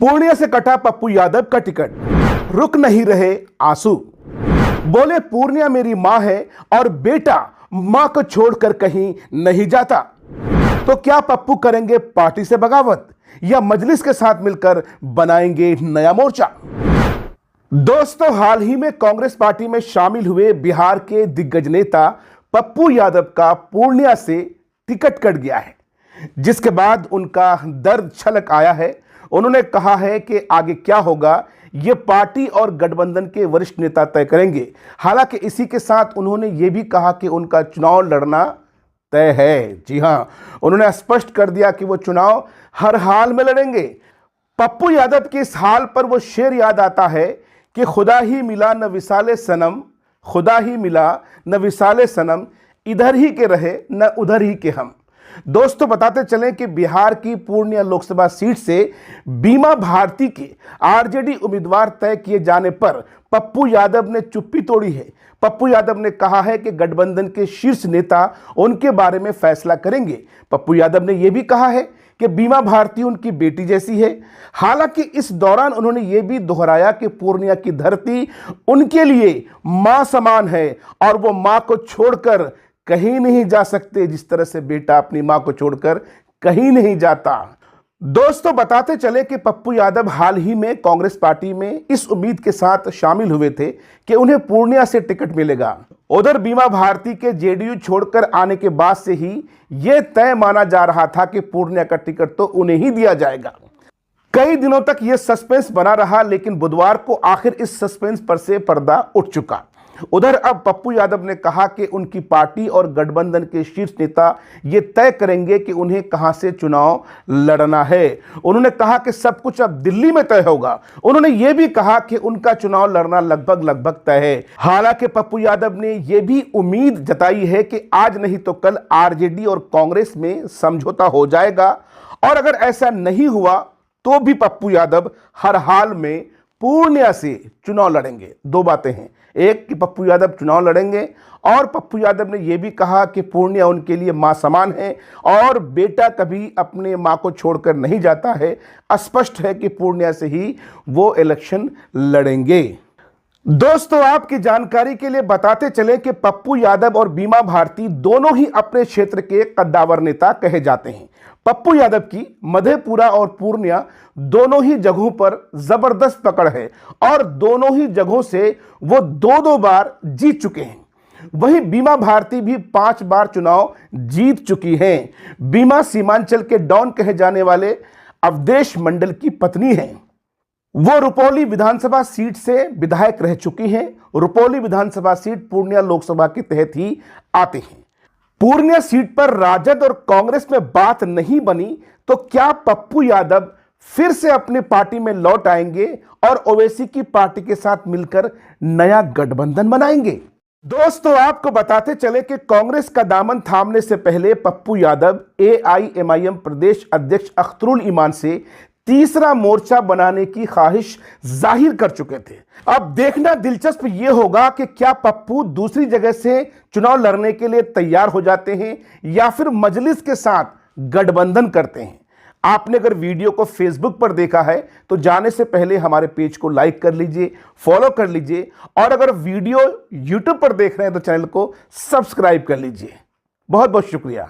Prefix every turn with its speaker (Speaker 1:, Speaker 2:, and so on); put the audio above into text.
Speaker 1: पूर्णिया से कटा पप्पू यादव का टिकट, रुक नहीं रहे आंसू। बोले पूर्णिया मेरी मां है और बेटा मां को छोड़कर कहीं नहीं जाता। तो क्या पप्पू करेंगे पार्टी से बगावत या मजलिस के साथ मिलकर बनाएंगे नया मोर्चा? दोस्तों, हाल ही में कांग्रेस पार्टी में शामिल हुए बिहार के दिग्गज नेता पप्पू यादव का पूर्णिया से टिकट कट गया है, जिसके बाद उनका दर्द छलक आया है। उन्होंने कहा है कि आगे क्या होगा ये पार्टी और गठबंधन के वरिष्ठ नेता तय करेंगे। हालांकि इसी के साथ उन्होंने ये भी कहा कि उनका चुनाव लड़ना तय है। जी हां, उन्होंने स्पष्ट कर दिया कि वो चुनाव हर हाल में लड़ेंगे। पप्पू यादव के इस हाल पर वो शेर याद आता है कि खुदा ही मिला न विसाले सनम, खुदा ही मिला न विसाले सनम, इधर ही के रहे न उधर ही के हम। दोस्तों, बताते चलें कि बिहार की पूर्णिया लोकसभा सीट से बीमा भारती के आरजेडी उम्मीदवार तय किए जाने पर पप्पू यादव ने चुप्पी तोड़ी है। पप्पू यादव ने कहा है कि गठबंधन के शीर्ष नेता उनके बारे में फैसला करेंगे। पप्पू यादव ने यह भी कहा है कि बीमा भारती उनकी बेटी जैसी है। हालांकि इस दौरान उन्होंने यह भी दोहराया कि पूर्णिया की धरती उनके लिए मां समान है और वो मां को छोड़कर कहीं नहीं जा सकते, जिस तरह से बेटा अपनी मां को छोड़कर कहीं नहीं जाता। दोस्तों, बताते चले कि पप्पू यादव हाल ही में कांग्रेस पार्टी में इस उम्मीद के साथ शामिल हुए थे कि उन्हें पूर्णिया से टिकट मिलेगा। उधर बीमा भारती के जेडीयू छोड़कर आने के बाद से ही यह तय माना जा रहा था कि पूर्णिया का टिकट तो उन्हें ही दिया जाएगा। कई दिनों तक यह सस्पेंस बना रहा, लेकिन बुधवार को आखिर इस सस्पेंस पर से पर्दा उठ चुका। उधर अब पप्पू यादव ने कहा कि उनकी पार्टी और गठबंधन के शीर्ष नेता ये तय करेंगे कि उन्हें कहां से चुनाव लड़ना है। उन्होंने कहा कि सब कुछ अब दिल्ली में तय होगा। उन्होंने ये भी कहा कि उनका चुनाव लड़ना लगभग तय है। हालांकि पप्पू यादव ने यह भी उम्मीद जताई है कि आज नहीं तो कल आरजेडी और कांग्रेस में समझौता हो जाएगा, और अगर ऐसा नहीं हुआ तो भी पप्पू यादव हर हाल में पूर्णिया से चुनाव लड़ेंगे। दो बातें हैं, एक कि पप्पू यादव चुनाव लड़ेंगे और पप्पू यादव ने यह भी कहा कि पूर्णिया उनके लिए मां समान है और बेटा कभी अपने मां को छोड़कर नहीं जाता है। स्पष्ट है कि पूर्णिया से ही वो इलेक्शन लड़ेंगे। दोस्तों, आपकी जानकारी के लिए बताते चले कि पप्पू यादव और बीमा भारती दोनों ही अपने क्षेत्र के कद्दावर नेता कहे जाते हैं। पप्पू यादव की मधेपुरा और पूर्णिया दोनों ही जगहों पर जबरदस्त पकड़ है और दोनों ही जगहों से वो दो बार जीत चुके हैं। वहीं बीमा भारती भी 5 बार चुनाव जीत चुकी हैं। बीमा सीमांचल के डॉन कहे जाने वाले अवधेश मंडल की पत्नी हैं। वो रुपौली विधानसभा सीट से विधायक रह चुकी हैं। रुपौली विधानसभा सीट पूर्णिया लोकसभा के तहत ही आते हैं। पूर्णिया सीट पर राजद और कांग्रेस में बात नहीं बनी तो क्या पप्पू यादव फिर से अपनी पार्टी में लौट आएंगे और ओवैसी की पार्टी के साथ मिलकर नया गठबंधन बनाएंगे? दोस्तों, आपको बताते चले कि कांग्रेस का दामन थामने से पहले पप्पू यादव एआईएमआईएम प्रदेश अध्यक्ष अख्तरुल ईमान से तीसरा मोर्चा बनाने की ख्वाहिश जाहिर कर चुके थे। अब देखना दिलचस्प यह होगा कि क्या पप्पू दूसरी जगह से चुनाव लड़ने के लिए तैयार हो जाते हैं या फिर मजलिस के साथ गठबंधन करते हैं। आपने अगर वीडियो को फेसबुक पर देखा है तो जाने से पहले हमारे पेज को लाइक कर लीजिए, फॉलो कर लीजिए, और अगर वीडियो यूट्यूब पर देख रहे हैं तो चैनल को सब्सक्राइब कर लीजिए। बहुत बहुत शुक्रिया।